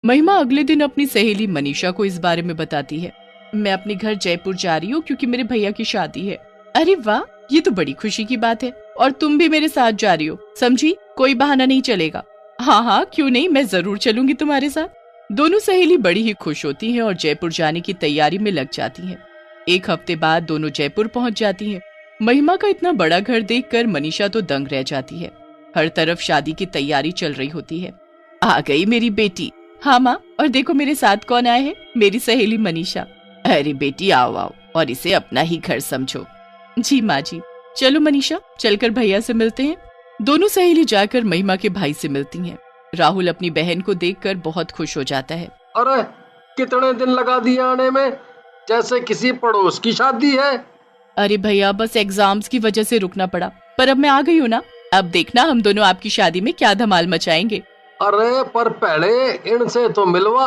महिमा अगले दिन अपनी सहेली मनीषा को इस बारे में बताती है। मैं अपने घर जयपुर जा रही हूँ क्योंकि मेरे भैया की शादी है। अरे वाह, ये तो बड़ी खुशी की बात है। और तुम भी मेरे साथ जा रही हो, समझी? कोई बहाना नहीं चलेगा। हाँ हाँ, क्यों नहीं, मैं जरूर चलूंगी तुम्हारे साथ। दोनों सहेली बड़ी ही खुश होती हैं और जयपुर जाने की तैयारी में लग जाती हैं। एक हफ्ते बाद दोनों जयपुर पहुंच जाती हैं। महिमा का इतना बड़ा घर देखकर मनीषा तो दंग रह जाती है। हर तरफ शादी की तैयारी चल रही होती है। आ गई मेरी बेटी। हाँ माँ, और देखो मेरे साथ कौन आए हैं, मेरी सहेली मनीषा। अरे बेटी आओ आओ, और इसे अपना ही घर समझो। जी माँ जी। चलो मनीषा, चलकर भैया से मिलते हैं। दोनों सहेली जाकर महिमा के भाई से मिलती हैं। राहुल अपनी बहन को देखकर बहुत खुश हो जाता है। अरे कितने दिन लगा दिए आने में, जैसे किसी पड़ोस की शादी है। अरे भैया, बस एग्जाम्स की वजह से रुकना पड़ा, पर अब मैं आ गई हूँ ना। अब देखना हम दोनों आपकी शादी में क्या धमाल मचाएंगे। अरे पर पहले इनसे तो मिलवा।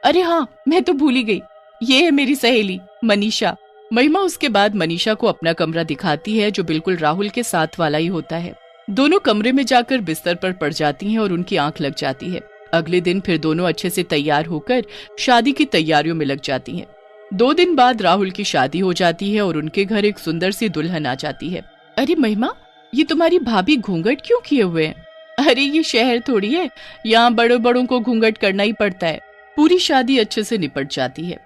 अरे हाँ, मैं तो भूल ही गई। ये है मेरी सहेली मनीषा। महिमा उसके बाद मनीषा को अपना कमरा दिखाती है, जो बिल्कुल राहुल के साथ वाला ही होता है। दोनों कमरे में जाकर बिस्तर पर पड़ जाती हैं और उनकी आंख लग जाती है। अगले दिन फिर दोनों अच्छे से तैयार होकर शादी की तैयारियों में लग जाती हैं। 2 दिन बाद राहुल की शादी हो जाती है और उनके घर एक सुंदर सी दुल्हन आ जाती है। अरे महिमा, ये तुम्हारी भाभी घूंघट क्यों किए हुए हैं? अरे ये शहर थोड़ी है, यहाँ बड़ों बड़ों को घूंघट करना ही पड़ता है। पूरी शादी अच्छे से निपट जाती है।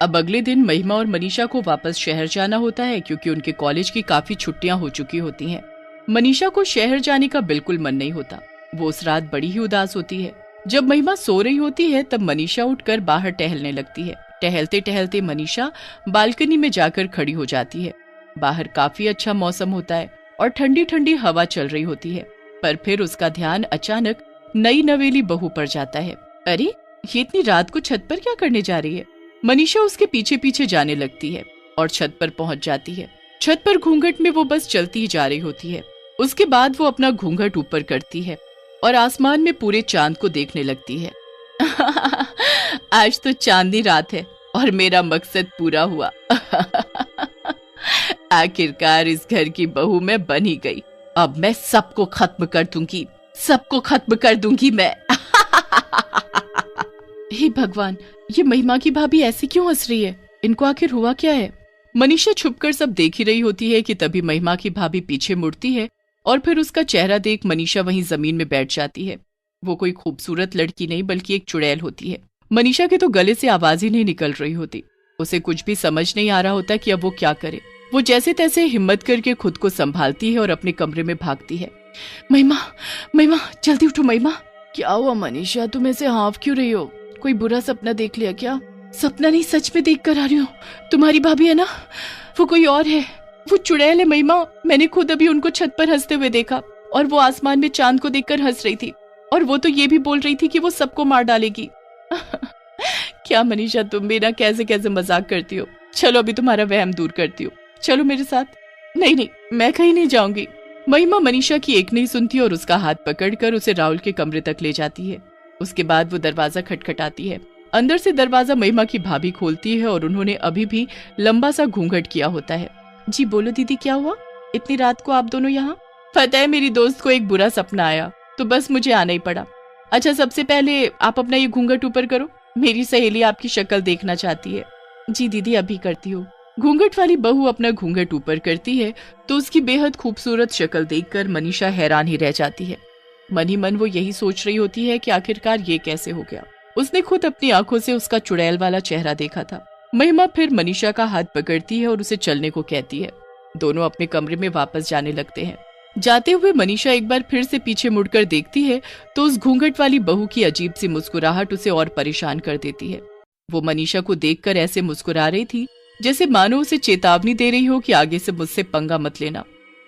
अब अगले दिन महिमा और मनीषा को वापस शहर जाना होता है क्योंकि उनके कॉलेज की काफी छुट्टियां हो चुकी होती हैं। मनीषा को शहर जाने का बिल्कुल मन नहीं होता। वो उस रात बड़ी ही उदास होती है। जब महिमा सो रही होती है तब मनीषा उठकर बाहर टहलने लगती है। टहलते टहलते मनीषा बालकनी में जाकर खड़ी हो जाती है। बाहर काफी अच्छा मौसम होता है और ठंडी ठंडी हवा चल रही होती है, पर फिर उसका ध्यान अचानक नई नवेली बहू पर जाता है। अरे ये इतनी रात को छत पर क्या करने जा रही है? मनीषा उसके पीछे पीछे जाने लगती है और छत पर पहुंच जाती है। छत पर घूंघट में वो बस चलती ही जा रही होती है। उसके बाद वो अपना घूंघट ऊपर करती है और आसमान में पूरे चांद को देखने लगती है। आज तो चांदनी रात है और मेरा मकसद पूरा हुआ। आखिरकार इस घर की बहू मैं बन ही गई। अब मैं सबको खत्म कर दूंगी, सबको खत्म कर दूंगी मैं। हे भगवान, ये महिमा की भाभी ऐसी क्यों हंस रही है? इनको आखिर हुआ क्या है? मनीषा छुपकर सब देख ही रही होती है कि तभी महिमा की भाभी पीछे मुड़ती है और फिर उसका चेहरा देख मनीषा वहीं जमीन में बैठ जाती है। वो कोई खूबसूरत लड़की नहीं बल्कि एक चुड़ैल होती है। मनीषा के तो गले से आवाज ही नहीं निकल रही होती। उसे कुछ भी समझ नहीं आ रहा होता कि अब वो क्या करे। वो जैसे तैसे हिम्मत करके खुद को संभालती है और अपने कमरे में भागती है। महिमा, महिमा, जल्दी उठो महिमा। क्या हुआ मनीषा, तुम ऐसे हाँफ क्यों रही हो? कोई बुरा सपना देख लिया क्या? सपना नहीं, सच में देख कर आ रही हूँ। तुम्हारी भाभी है ना, वो कोई और है। वो चुड़ैल है महिमा। मैंने खुद अभी उनको छत पर हंसते हुए देखा और वो आसमान में चांद को देखकर हंस रही थी और वो तो ये भी बोल रही थी कि वो सबको मार डालेगी। क्या मनीषा, तुम भी ना कैसे कैसे मजाक करती हो। चलो अभी तुम्हारा वहम दूर करती हो, चलो मेरे साथ। नहीं नहीं, मैं कहीं नहीं जाऊंगी। महिमा मनीषा की एक नहीं सुनती और उसका हाथ पकड़कर उसे राहुल के कमरे तक ले जाती है। उसके बाद वो दरवाजा खटखटाती है। अंदर से दरवाजा महिमा की भाभी खोलती है और उन्होंने अभी भी लंबा सा घूंघट किया होता है। जी बोलो दीदी, क्या हुआ? इतनी रात को आप दोनों यहाँ? पता है, मेरी दोस्त को एक बुरा सपना आया तो बस मुझे आना ही पड़ा। अच्छा, सबसे पहले आप अपना ये घूंघट ऊपर करो, मेरी सहेली आपकी शक्ल देखना चाहती है। जी दीदी, अभी करती हूँ। घूंघट वाली बहू अपना घूंघट ऊपर करती है तो उसकी बेहद खूबसूरत शक्ल देखकर मनीषा हैरान ही रह जाती है। मन ही मन वो यही सोच रही होती है कि आखिरकार ये कैसे हो गया। उसने खुद अपनी आंखों से उसका चुड़ैल वाला चेहरा देखा था। महिमा फिर मनीषा का हाथ पकड़ती है और उसे चलने को कहती है। दोनों अपने कमरे में वापस जाने लगते हैं। जाते हुए मनीषा एक बार फिर से पीछे मुड़कर देखती है तो उस घूंघट वाली बहू की अजीब सी मुस्कुराहट उसे और परेशान कर देती है। वो मनीषा को देखकर ऐसे मुस्कुरा रही थी जैसे मानो उसे चेतावनी दे रही हो कि आगे से मुझसे पंगा मत लेना।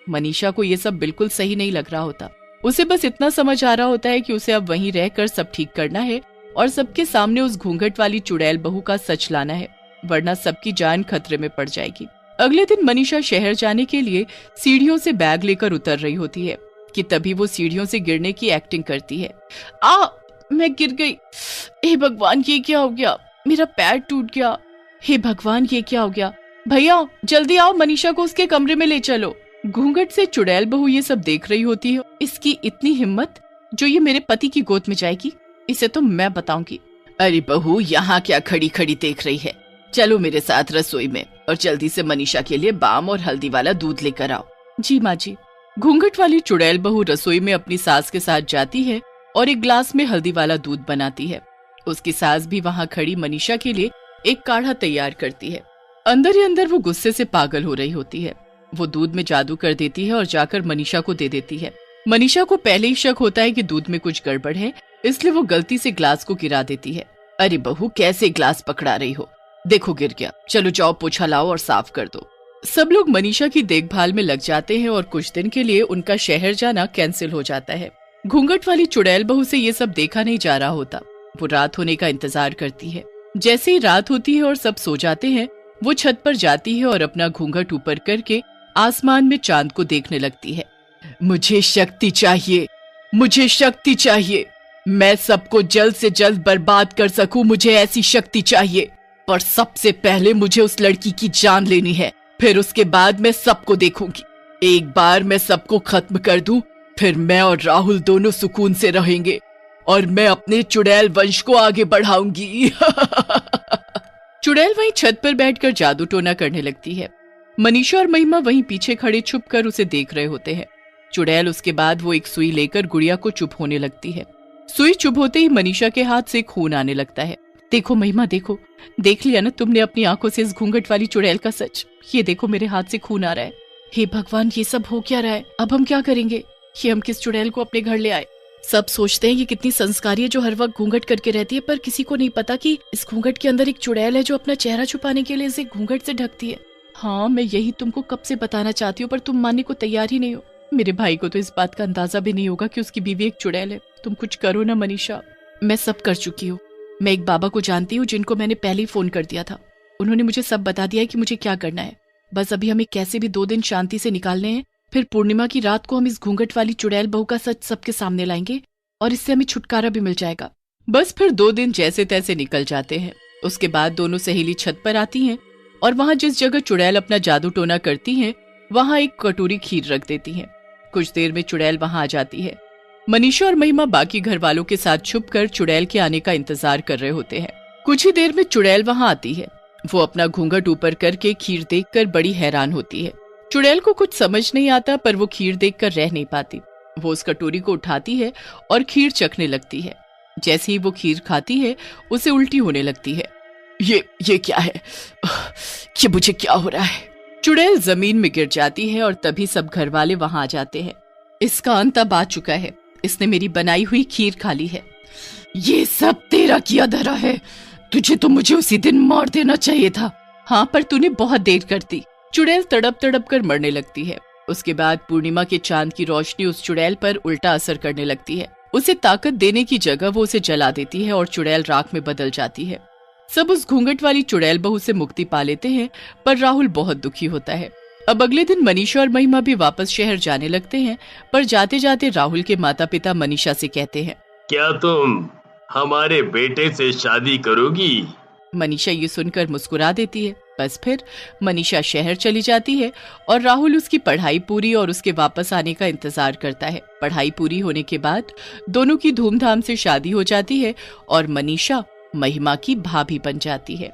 मनीषा को ये सब बिल्कुल सही नहीं लग रहा होता। उसे बस इतना समझ आ रहा होता है कि उसे अब वहीं रहकर सब ठीक करना है और सबके सामने उस घूंघट वाली चुड़ैल बहू का सच लाना है, वरना सबकी जान खतरे में पड़ जाएगी। अगले दिन मनीषा शहर जाने के लिए सीढ़ियों से बैग लेकर उतर रही होती है कि तभी वो सीढ़ियों से गिरने की एक्टिंग करती है। मैं गिर गई। हे भगवान, ये क्या हो गया? मेरा पैर टूट गया। हे भगवान, ये क्या हो गया? भैया जल्दी आओ, मनीषा को उसके कमरे में ले चलो। घूंघट से चुड़ैल बहू ये सब देख रही होती है। इसकी इतनी हिम्मत जो ये मेरे पति की गोद में जाएगी, इसे तो मैं बताऊंगी। अरे बहू, यहाँ क्या खड़ी खड़ी देख रही है? चलो मेरे साथ रसोई में और जल्दी से मनीषा के लिए बाम और हल्दी वाला दूध लेकर आओ। जी माँ जी। घूंघट वाली चुड़ैल बहू रसोई में अपनी सास के साथ जाती है और एक ग्लास में हल्दी वाला दूध बनाती है। उसकी सास भी वहाँ खड़ी मनीषा के लिए एक काढ़ा तैयार करती है। अंदर ही अंदर वो गुस्से से पागल हो रही होती है। वो दूध में जादू कर देती है और जाकर मनीषा को दे देती है। मनीषा को पहले ही शक होता है कि दूध में कुछ गड़बड़ है, इसलिए वो गलती से ग्लास को गिरा देती है। अरे बहू, कैसे ग्लास पकड़ा रही हो? देखो गिर गया। चलो जाओ, पोछा लाओ और साफ कर दो। सब लोग मनीषा की देखभाल में लग जाते हैं और कुछ दिन के लिए उनका शहर जाना कैंसिल हो जाता है। घूंघट वाली चुड़ैल बहू से ये सब देखा नहीं जा रहा होता। वो रात होने का इंतजार करती है। जैसे ही रात होती है और सब सो जाते हैं, वो छत पर जाती है और अपना घूंघट ऊपर करके आसमान में चांद को देखने लगती है। मुझे शक्ति चाहिए, मुझे शक्ति चाहिए। मैं सबको जल्द से जल्द बर्बाद कर सकूं, मुझे ऐसी शक्ति चाहिए। पर सबसे पहले मुझे उस लड़की की जान लेनी है, फिर उसके बाद मैं सबको देखूंगी। एक बार मैं सबको खत्म कर दूं, फिर मैं और राहुल दोनों सुकून से रहेंगे और मैं अपने चुड़ैल वंश को आगे बढ़ाऊंगी। चुड़ैल वहीं छत पर बैठकर जादू टोना करने लगती है। मनीषा और महिमा वहीं पीछे खड़े छुप कर उसे देख रहे होते हैं। चुड़ैल उसके बाद वो एक सुई लेकर गुड़िया को चुप होने लगती है। सुई चुप होते ही मनीषा के हाथ से खून आने लगता है। देखो महिमा, देखो, देख लिया ना तुमने अपनी आंखों से इस घूंघट वाली चुड़ैल का सच? ये देखो, मेरे हाथ से खून आ रहा है। हे भगवान, ये सब हो क्या रहा है? अब हम क्या करेंगे? ये हम किस चुड़ैल को अपने घर ले आए? सब सोचते हैं ये कितनी संस्कारी है जो हर वक्त घूंघट करके रहती है, पर किसी को नहीं पता कि इस घूंघट के अंदर एक चुड़ैल है जो अपना चेहरा छुपाने के लिए इसे घूंघट से ढकती है। हाँ, मैं यही तुमको कब से बताना चाहती हूँ, पर तुम मानने को तैयार ही नहीं हो। मेरे भाई को तो इस बात का अंदाजा भी नहीं होगा कि उसकी बीवी एक चुड़ैल है। तुम कुछ करो ना मनीषा। मैं सब कर चुकी हूँ। मैं एक बाबा को जानती हूँ जिनको मैंने पहले ही फोन कर दिया था। उन्होंने मुझे सब बता दिया है कि मुझे क्या करना है। बस अभी हमें कैसे भी 2 दिन शांति से निकालने हैं, फिर पूर्णिमा की रात को हम इस घूंघट वाली चुड़ैल बहू का सच सबके सामने लाएंगे और इससे हमें छुटकारा भी मिल जाएगा। बस फिर 2 दिन जैसे तैसे निकल जाते हैं। उसके बाद दोनों सहेली छत पर आती हैं और वहां जिस जगह चुड़ैल अपना जादू टोना करती हैं, वहां एक कटोरी खीर रख देती हैं। कुछ देर में चुड़ैल वहां आ जाती है। मनीषा और महिमा बाकी घर वालों के साथ छुपकर चुड़ैल के आने का इंतजार कर रहे होते हैं। कुछ ही देर में चुड़ैल वहां आती है। वो अपना घूंघट ऊपर करके खीर देखकर बड़ी हैरान होती है। चुड़ैल को कुछ समझ नहीं आता, पर वो खीर देखकर रह नहीं पाती। वो उस कटोरी को उठाती है और खीर चखने लगती है। जैसे ही वो खीर खाती है, उसे उल्टी होने लगती है। ये क्या है? ये मुझे क्या हो रहा है? चुड़ैल जमीन में गिर जाती है और तभी सब घर वाले वहां आ जाते हैं। इसका अंत अब आ चुका है। इसने मेरी बनाई हुई खीर खा ली है। ये सब तेरा किया धरा है। तुझे तो मुझे उसी दिन मार देना चाहिए था। हाँ, पर तूने बहुत देर कर दी। चुड़ैल तड़प तड़प कर मरने लगती है। उसके बाद पूर्णिमा के चांद की रोशनी उस चुड़ैल पर उल्टा असर करने लगती है। उसे ताकत देने की जगह वो उसे जला देती है और चुड़ैल राख में बदल जाती है। सब उस घूंघट वाली चुड़ैल बहू से मुक्ति पा लेते हैं, पर राहुल बहुत दुखी होता है। अब अगले दिन मनीषा और महिमा भी वापस शहर जाने लगते हैं, पर जाते जाते राहुल के माता पिता मनीषा से कहते हैं, क्या तुम हमारे बेटे से शादी करोगी? मनीषा ये सुनकर मुस्कुरा देती है। बस फिर मनीषा शहर चली जाती है और राहुल उसकी पढ़ाई पूरी और उसके वापस आने का इंतजार करता है। पढ़ाई पूरी होने के बाद दोनों की धूमधाम से शादी हो जाती है और मनीषा महिमा की भाभी बन जाती है।